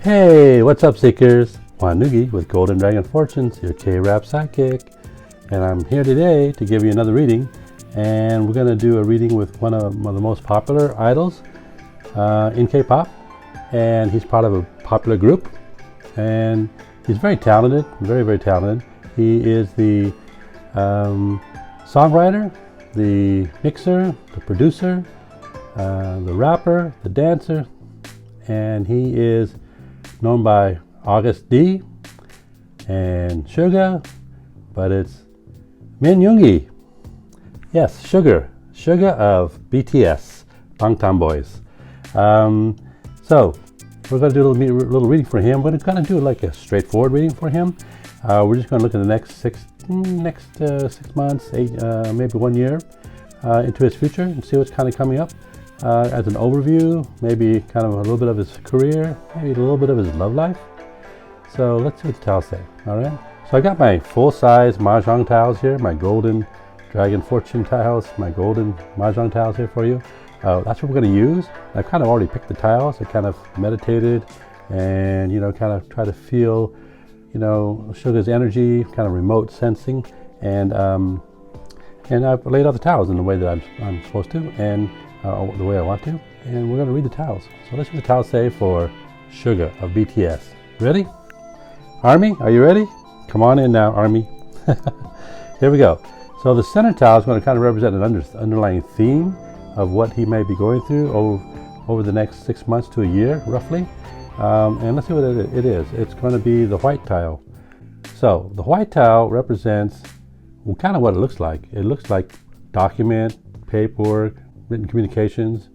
Hey, what's up, Seekers? Wanugee with GoldenDragonFortunes, your K-Rap sidekick. And I'm here today to give you another reading. And we're going to do a reading with one of the most popular idols in K-pop. And he's part of a popular group. And he's very talented, very, very talented. He is the songwriter, the mixer, the producer, the rapper, the dancer. And he is known by Agust D and Suga, but it's Yoongi. Yes, Suga of BTS, Bangtan Boys. So we're going to do a little reading for him. We're going to kind of do like a straightforward reading for him. We're just going to look at the next 6 months, maybe 1 year into his future and see what's kind of coming up. As an overview, maybe kind of a little bit of his career, maybe a little bit of his love life. So let's see what the towels say, all right? So I got my full-size Mah Jong towels here, my golden dragon fortune towels, my golden Mah Jong towels here for you. That's what we're going to use. I've kind of already picked the towels. I kind of meditated and, kind of try to feel, Suga's energy, kind of remote sensing. And I've laid out the towels in the way that I'm supposed to, and the way I want to, and we're going to read the towels. So let's see what the towels say for Suga of BTS. Ready? Army, are you ready? Come on in now, Army. Here we go. So the center towel is going to kind of represent an underlying theme of what he may be going through over the next 6 months to a year, roughly. And let's see what it is. It's going to be the white towel. So the white towel represents kind of what it looks like. It looks like document, paperwork, written communications.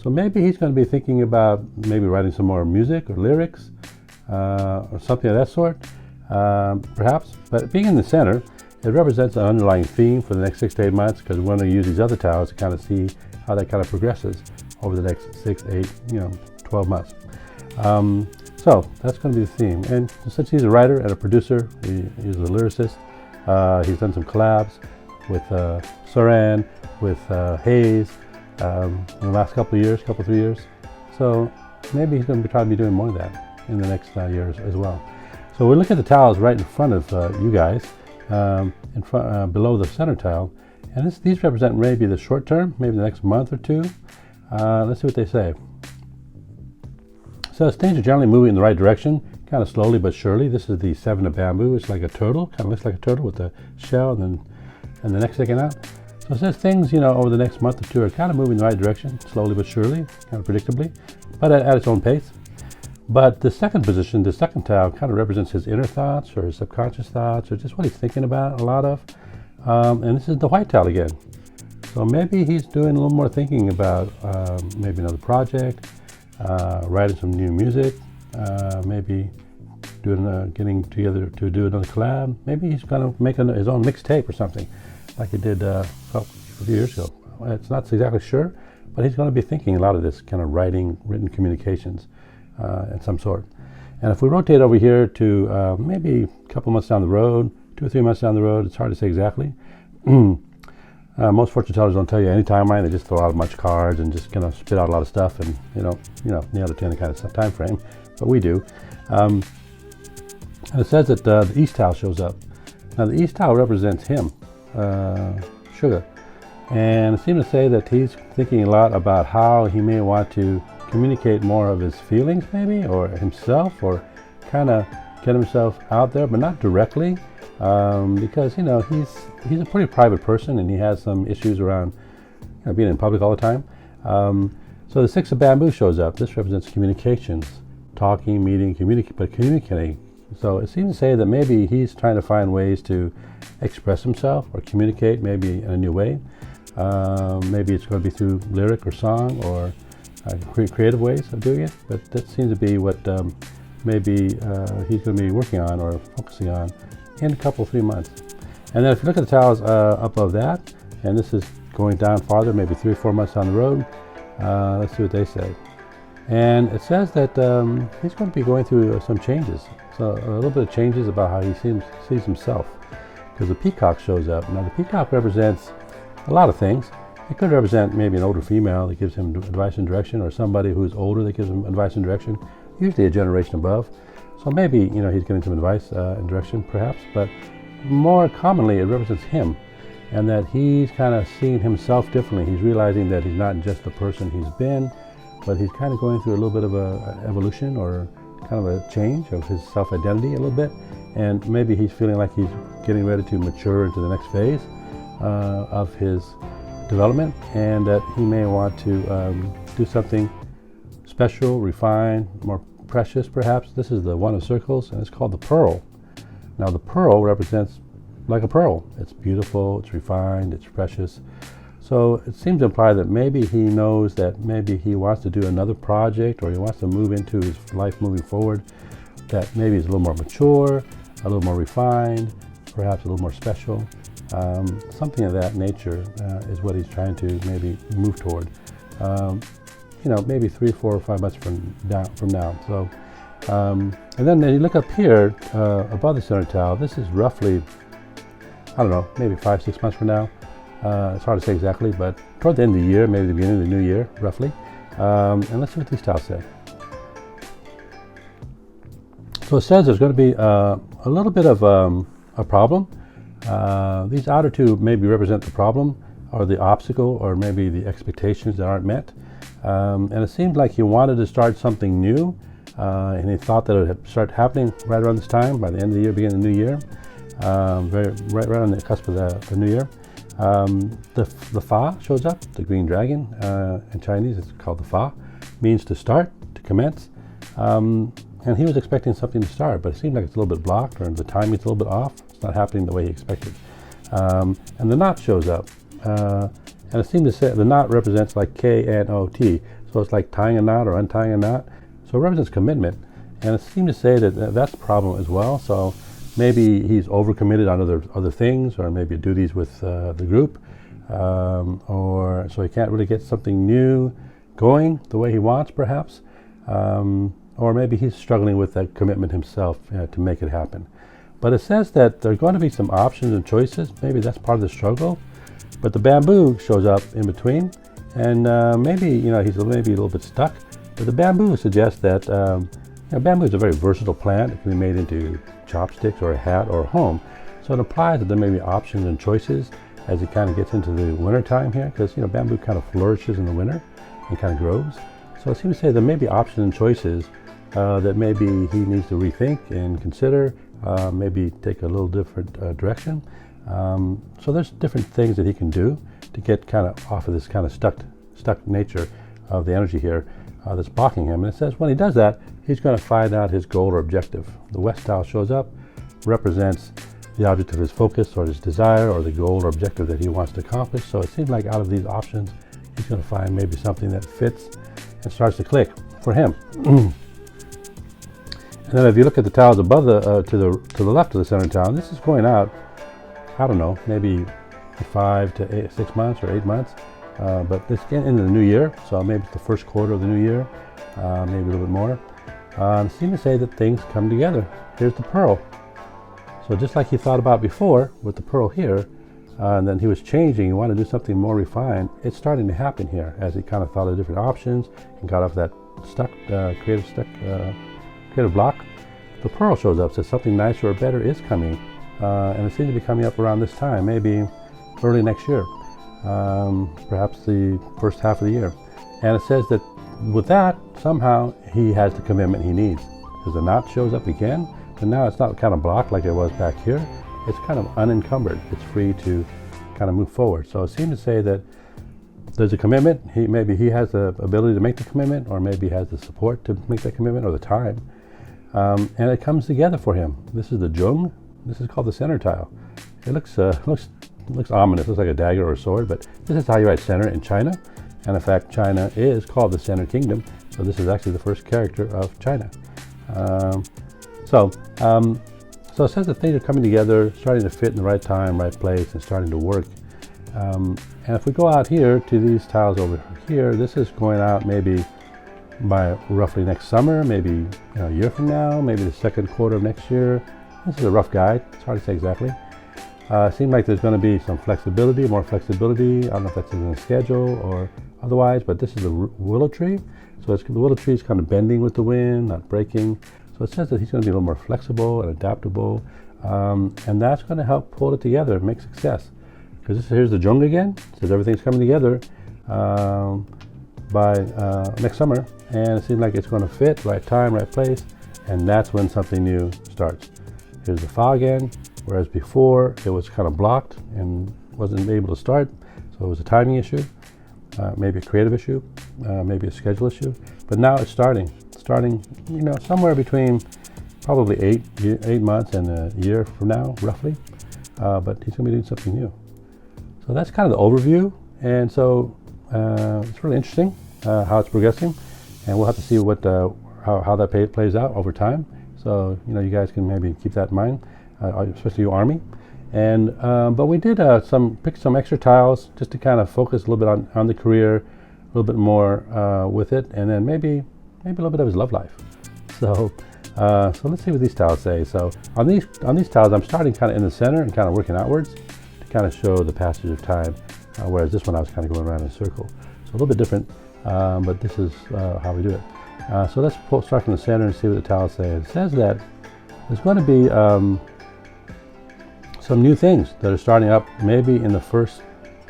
So maybe he's going to be thinking about maybe writing some more music or lyrics or something of that sort, perhaps. But being in the center, it represents an underlying theme for the next 6 to 8 months, because we're going to use these other towels to kind of see how that kind of progresses over the next 6, 8, 12 months. So that's going to be the theme. And since he's a writer and a producer, he's a lyricist. He's done some collabs with Soran, with Hayes, in the last couple of years, 3 years. So maybe he's going to try to be doing more of that in the next years as well. So we're looking at the towels right in front of you guys, in front, below the center towel. And these represent maybe the short term, maybe the next month or two. Let's see what they say. So things are generally moving in the right direction, kind of slowly but surely. This is the 7 of bamboo. It's like a turtle, kind of looks like a turtle with the shell and the neck sticking out. So it says things, over the next month or two are kind of moving in the right direction, slowly but surely, kind of predictably, but at its own pace. But the second position, the second towel, kind of represents his inner thoughts or his subconscious thoughts or just what he's thinking about a lot of. And this is the white towel again. So maybe he's doing a little more thinking about maybe another project, writing some new music, maybe getting together to do another collab. Maybe he's kind of making his own mixtape or something, like he did a few years ago. It's not exactly sure, but he's going to be thinking a lot of this kind of written communications in some sort. And if we rotate over here to maybe a couple months down the road, 2 or 3 months down the road, it's hard to say exactly. Most fortune tellers don't tell you any timeline. They just throw out a bunch of cards and just kind of spit out a lot of stuff and nail it to any kind of time frame. But we do. And it says that the East Towel shows up. Now the East Towel represents him, Suga, and it seems to say that he's thinking a lot about how he may want to communicate more of his feelings, maybe, or himself, or kind of get himself out there, but not directly, because he's a pretty private person and he has some issues around being in public all the time. So the 6 of bamboo shows up. This represents communications, talking, meeting, communicating. So it seems to say that maybe he's trying to find ways to express himself or communicate maybe in a new way. Maybe it's going to be through lyric or song or creative ways of doing it. But that seems to be what maybe he's going to be working on or focusing on in a couple, 3 months. And then if you look at the towels up above that, and this is going down farther, maybe 3 or 4 months down the road, let's see what they say. And it says that he's going to be going through some changes. So a little bit of changes about how he sees himself. Because the peacock shows up. Now the peacock represents a lot of things. It could represent maybe an older female that gives him advice and direction, or somebody who's older that gives him advice and direction. usually a generation above. So maybe, he's getting some advice and direction perhaps, but more commonly it represents him, and that he's kind of seeing himself differently. He's realizing that he's not just the person he's been, but he's kind of going through a little bit of an evolution, or kind of a change of his self-identity a little bit. And maybe he's feeling like he's getting ready to mature into the next phase of his development, and that he may want to do something special, refined, more precious perhaps. This is the One of Circles, and it's called the pearl. Now the pearl represents like a pearl. It's beautiful, it's refined, it's precious. So it seems to imply that maybe he knows that maybe he wants to do another project, or he wants to move into his life moving forward, that maybe he's a little more mature, a little more refined, perhaps a little more special. Something of that nature is what he's trying to maybe move toward. Maybe 3, 4, or 5 months from now. So, and then you look up here above the center tile. This is roughly, I don't know, maybe 5, 6 months from now. It's hard to say exactly, but toward the end of the year, maybe the beginning of the new year, roughly. And let's see what these tiles say. So it says there's going to be a little bit of a problem. These outer two maybe represent the problem, or the obstacle, or maybe the expectations that aren't met. And it seemed like he wanted to start something new, and he thought that it would start happening right around this time, by the end of the year, beginning of the new year, right on the cusp of the new year. The Fa shows up, the green dragon. In Chinese it's called the Fa, means to start, to commence. And he was expecting something to start, but it seemed like it's a little bit blocked, or the timing's a little bit off. It's not happening the way he expected. And the knot shows up. And it seemed to say the knot represents like K-N-O-T. So it's like tying a knot or untying a knot. So it represents commitment. And it seemed to say that that's the problem as well. So maybe he's overcommitted on other things, or maybe duties with the group. Or so he can't really get something new going the way he wants, perhaps. Or maybe he's struggling with that commitment himself to make it happen. But it says that there are going to be some options and choices. Maybe that's part of the struggle. But the bamboo shows up in between, and maybe he's maybe a little bit stuck. But the bamboo suggests that bamboo is a very versatile plant. It can be made into chopsticks, or a hat, or a home. So it implies that there may be options and choices as it kind of gets into the winter time here, because bamboo kind of flourishes in the winter and kind of grows. So it seems to say there may be options and choices that maybe he needs to rethink and consider, maybe take a little different direction. So there's different things that he can do to get kind of off of this kind of stuck nature of the energy here that's blocking him. And it says when he does that, he's going to find out his goal or objective. The West tile shows up, represents the object of his focus, or his desire, or the goal or objective that he wants to accomplish. So it seems like out of these options, he's going to find maybe something that fits and starts to click for him. And then if you look at the tiles above to the left of the center tile, this is going out, I don't know, maybe 5 to 6 months or 8 months, but it's getting into the new year, so maybe it's the first quarter of the new year, maybe a little bit more. It seems to say that things come together. Here's the pearl. So just like he thought about before with the pearl here, and then he was changing, he wanted to do something more refined, it's starting to happen here as he kind of thought of different options and got off that creative block. The pearl shows up, says something nicer or better is coming, and it seems to be coming up around this time, maybe early next year, perhaps the first half of the year. And it says that with that, somehow he has the commitment he needs, because the knot shows up again, but now it's not kind of blocked like it was back here. It's kind of unencumbered. It's free to kind of move forward. So it seems to say that there's a commitment. Maybe he has the ability to make the commitment, or maybe he has the support to make that commitment, or the time. And it comes together for him. This is the Jung. This is called the center tile. It looks ominous. Looks like a dagger or a sword, but this is how you write center in China. And in fact, China is called the Center Kingdom. So this is actually the first character of China. So it says that things are coming together, starting to fit in the right time, right place, and starting to work. And if we go out here to these tiles over here, this is going out maybe by roughly next summer, maybe a year from now, maybe the second quarter of next year. This is a rough guide. It's hard to say exactly. It seems like there's going to be some flexibility, more flexibility. I don't know if that's in the schedule or otherwise, but this is the willow tree. So the willow tree is kind of bending with the wind, not breaking. So it says that he's going to be a little more flexible and adaptable, and that's going to help pull it together and make success. Because here's the Jong again. It says everything's coming together by next summer, and it seems like it's going to fit, right time, right place, and that's when something new starts. Here's the Fa again, whereas before it was kind of blocked and wasn't able to start, so it was a timing issue, maybe a creative issue, maybe a schedule issue, but now it's starting, somewhere between probably 8 months and a year from now, roughly, but he's going to be doing something new. So that's kind of the overview, and so it's really interesting how it's progressing, and we'll have to see what how that plays out over time. So you guys can maybe keep that in mind, especially you Army. And but we did pick some extra tiles just to kind of focus a little bit on the career, a little bit more with it, and then maybe a little bit of his love life. So let's see what these tiles say. So on these tiles, I'm starting kind of in the center and kind of working outwards to kind of show the passage of time, whereas this one I was kind of going around in a circle. So a little bit different, but this is how we do it. So let's start from the center and see what the tiles say. It says that there's going to be some new things that are starting up maybe in the first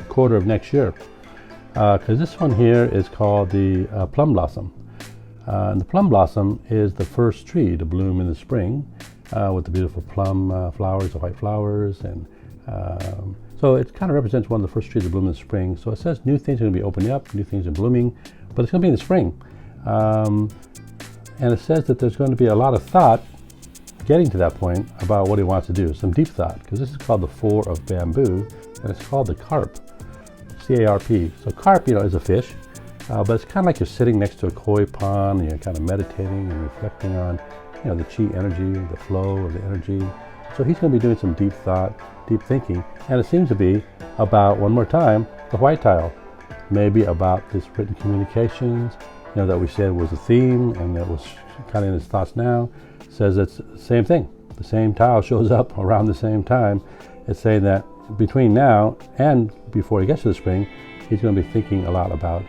quarter of next year. Because this one here is called the plum blossom. And the plum blossom is the first tree to bloom in the spring with the beautiful plum flowers, the white flowers. And so it kind of represents one of the first trees to bloom in the spring. So it says new things are going to be opening up, new things are blooming, but it's going to be in the spring. And it says that there's going to be a lot of thought getting to that point about what he wants to do, some deep thought, because this is called the Four of Bamboo, and it's called the carp, C-A-R-P. So carp, is a fish, but it's kind of like you're sitting next to a koi pond and you're kind of meditating and reflecting on, the chi energy, the flow of the energy. So he's going to be doing some deep thought, deep thinking, and it seems to be about, one more time, the white tile, maybe about this written communications, that we said was a theme, and that was kind of in his thoughts now. It says it's the same thing. The same tile shows up around the same time. It's saying that between now and before he gets to the spring, he's going to be thinking a lot about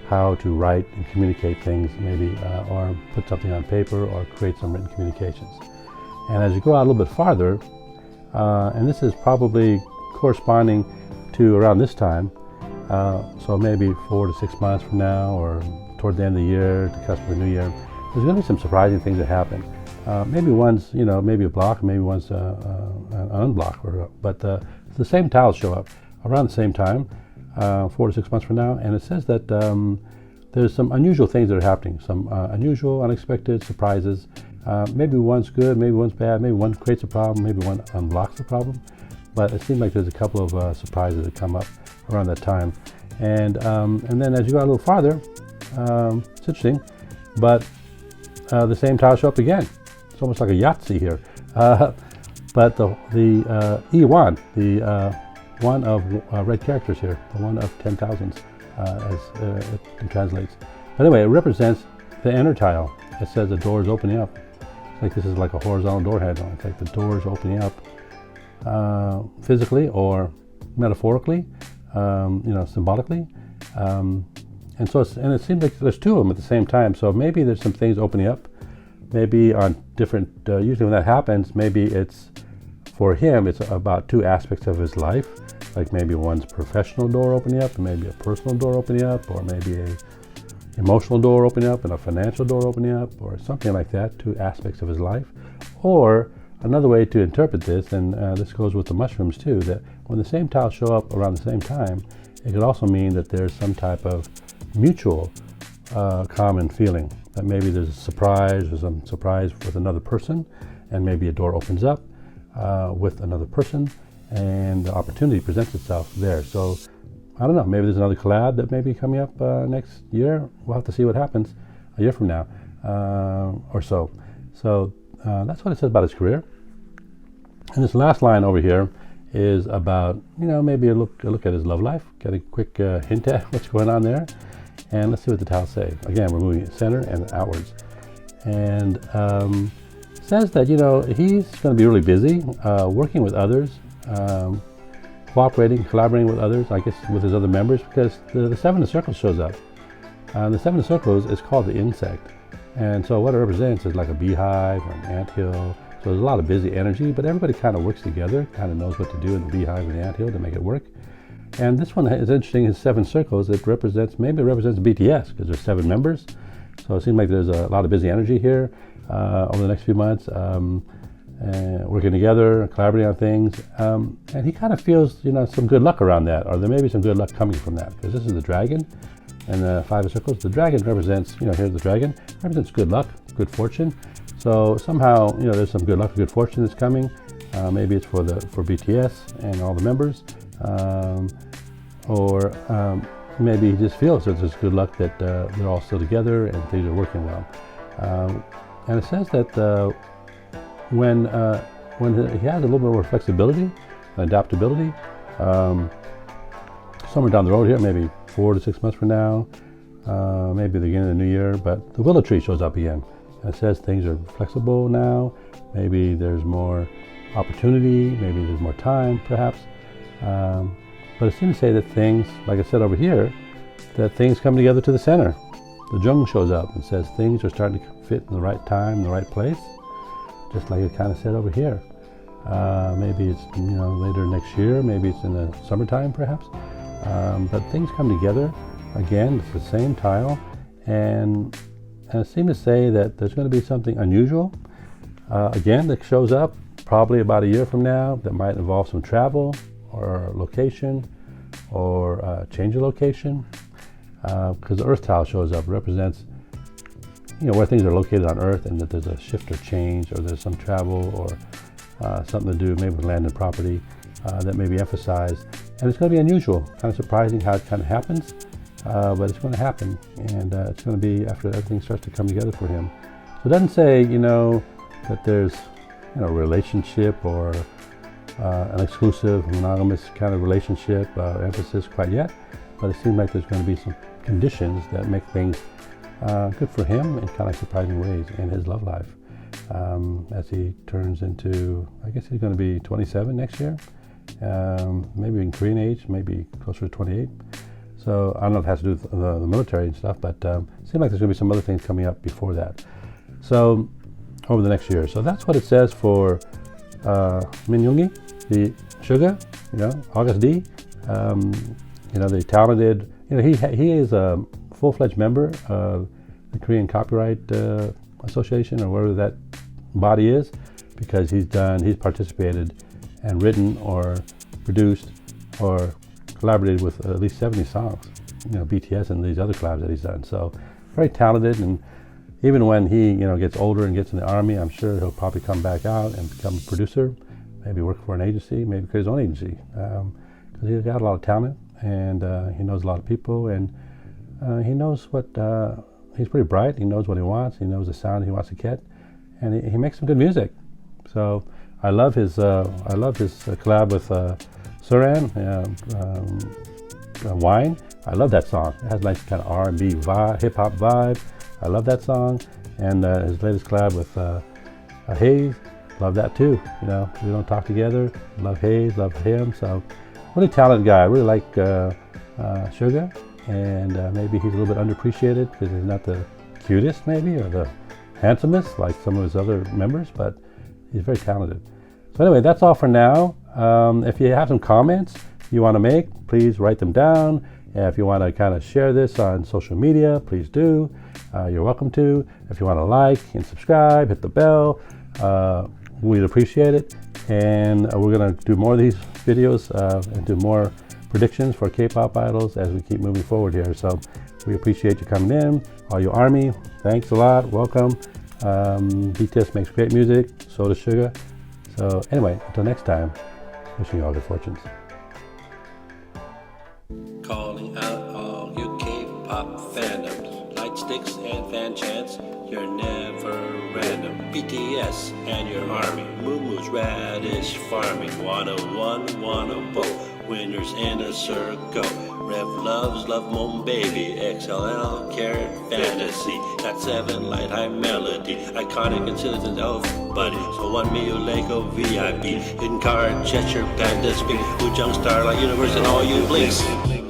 how to write and communicate things, maybe, or put something on paper or create some written communications. And as you go out a little bit farther, and this is probably corresponding to around this time, so maybe 4 to 6 months from now, or toward the end of the year, the cusp of the new year, there's going to be some surprising things that happen. Maybe one's, maybe a block, maybe one's an unblock, but the same tiles show up around the same time, 4 to 6 months from now, and it says that there's some unusual things that are happening, some unusual, unexpected surprises. Maybe one's good, maybe one's bad, maybe one creates a problem, maybe one unblocks the problem, but it seems like there's a couple of surprises that come up around that time. And then as you go a little farther, it's interesting, but the same tiles show up again. It's almost like a Yahtzee here. But the E1, the one of red characters here, the one of 10,000s, as it translates. But anyway, it represents the inner tile. It says the door is opening up. It's like this is like a horizontal door handle. It's like the door is opening up physically or metaphorically, symbolically. And so it seems like there's two of them at the same time. So maybe there's some things opening up, maybe on different, usually when that happens, maybe it's, for him, it's about two aspects of his life. Like maybe one's professional door opening up, and maybe a personal door opening up, or maybe a emotional door opening up and a financial door opening up, or something like that, two aspects of his life. Or another way to interpret this, and this goes with the mushrooms too, that when the same tiles show up around the same time, it could also mean that there's some type of mutual common feeling, that maybe there's a surprise or some surprise with another person, and maybe a door opens up with another person, and the opportunity presents itself there. So I don't know, maybe there's another collab that may be coming up next year. We'll have to see what happens a year from now or so. So that's what it says about his career. And this last line over here is about, maybe a look at his love life, get a quick hint at what's going on there. And let's see what the tiles say. Again, we're moving it center and outwards. And it says that, he's going to be really busy working with others. cooperating, collaborating with others, I guess with his other members, because the Seven of Circles shows up. The Seven of Circles is called the insect. And so what it represents is like a beehive or an anthill. So there's a lot of busy energy, but everybody kind of works together, kind of knows what to do in the beehive and the anthill to make it work. And this one is interesting, his 7 circles. Maybe it represents BTS, because there's 7 members. So it seems like there's a lot of busy energy here over the next few months, working together, collaborating on things. And he kind of feels, some good luck around that, or there may be some good luck coming from that, because this is the dragon. And the 5 of circles, the dragon represents, here's the dragon, represents good luck, good fortune. So somehow, there's some good luck, good fortune that's coming. Maybe it's for BTS and all the members, or maybe he just feels that there's good luck that they're all still together and things are working well. And it says that when he has a little bit more flexibility and adaptability, somewhere down the road here, maybe 4 to 6 months from now, maybe the beginning of the new year, but the willow tree shows up again. And it says things are flexible now, maybe there's more opportunity, maybe there's more time perhaps, but it seems to say that things, like I said over here, that things come together to the center. The Jung shows up and says things are starting to fit in the right time, in the right place, just like it kind of said over here. Maybe it's later next year, maybe it's in the summertime perhaps. But things come together, again, it's the same tile, and it seems to say that there's going to be something unusual, again, that shows up probably about a year from now, that might involve some travel, or location, or change of location, because the earth tile shows up, represents, where things are located on earth, and that there's a shift or change, or there's some travel, or something to do maybe with land and property that may be emphasized. And it's going to be unusual, kind of surprising how it kind of happens, but it's going to happen, and it's going to be after everything starts to come together for him. So it doesn't say, that there's, a relationship or an exclusive, monogamous kind of relationship emphasis quite yet, but it seems like there's going to be some conditions that make things good for him in kind of surprising ways in his love life. As he turns into, I guess he's going to be 27 next year. Maybe in Korean age, maybe closer to 28. So I don't know if it has to do with the military and stuff, but it seems like there's going to be some other things coming up before that. So over the next year. So that's what it says for Min Yoongi, the Suga, Agust D, the talented, he is a full-fledged member of the Korean Copyright Association, or whatever that body is, because he's participated and written or produced or collaborated with at least 70 songs, BTS and these other collabs that he's done. So very talented, and even when he gets older and gets in the army, I'm sure he'll probably come back out and become a producer, maybe work for an agency, maybe create his own agency, because he's got a lot of talent, and he knows a lot of people, and he knows what, he's pretty bright, he knows what he wants, he knows the sound he wants to get, and he makes some good music. So I love his collab with Suran, Wine. I love that song. It has a nice kind of R&B vibe, hip hop vibe. I love that song. And his latest collab with Hayes, love that too. We don't talk together. Love Hayes, love him. So really talented guy. I really like Suga, and maybe he's a little bit underappreciated because he's not the cutest maybe, or the handsomest like some of his other members, but he's very talented. So anyway, that's all for now. If you have some comments you want to make, please write them down. If you want to kind of share this on social media, please do. You're welcome to. If you want to like and subscribe, hit the bell. We'd appreciate it. And we're going to do more of these videos and do more predictions for K-pop idols as we keep moving forward here. So we appreciate you coming in. All you ARMY, thanks a lot. Welcome. BTS makes great music. So does Suga. So anyway, until next time, wishing you all good fortunes. Calling out all you K-pop fandoms, light sticks and fan chants, you're never random. BTS and your army, Moo-Moo's radish farming, 101, 104, winners in a circle. Rev loves Love Mom Baby, XLL, Carrot, Fantasy, Got 7, Light High Melody, Iconic and Citizens Elf Buddy, So One Mio Lego VIP, Hidden Card, Cheshire, Panda Speak, Ujung Starlight Universe, and all you blinks.